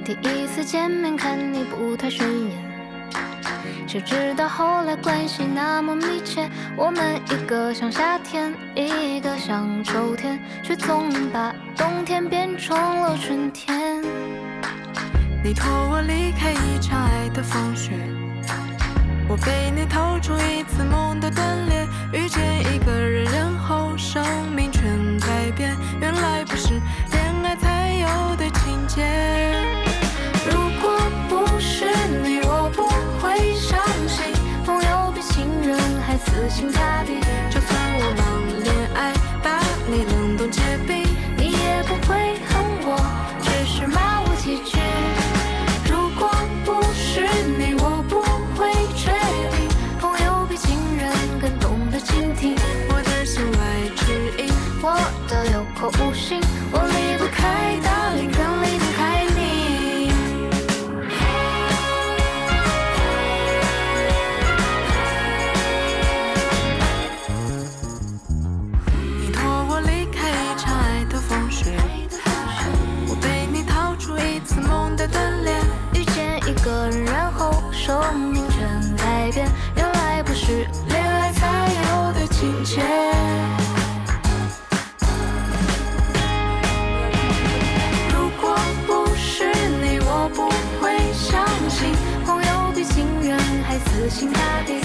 第一次见面看你不太顺眼，谁知道后来关系那么密切，我们一个像夏天，一个像秋天，却总能把冬天变成了春天。你托我离开一场爱的风雪，我被你透出一次梦的断裂，遇见一个人，然后生命全改变，原来不是恋爱才有的情节。如果不是你，我不会相信朋友比情人还死心塌地。就算我忙恋爱，把你冷冻结冰，你也不会恨我，只是骂我几句。如果不是你，我不会确定朋友比情人更懂得倾听我的弦外之音，我的有口无心，我离不开darling，更离不开你。你托我离开一场爱的风雪，我被你逃出一次梦的断裂，遇见一个人，然后生命全改变，原来不是恋爱才有的情节。如果不是你，我不会相信朋友比情人还死心塌地。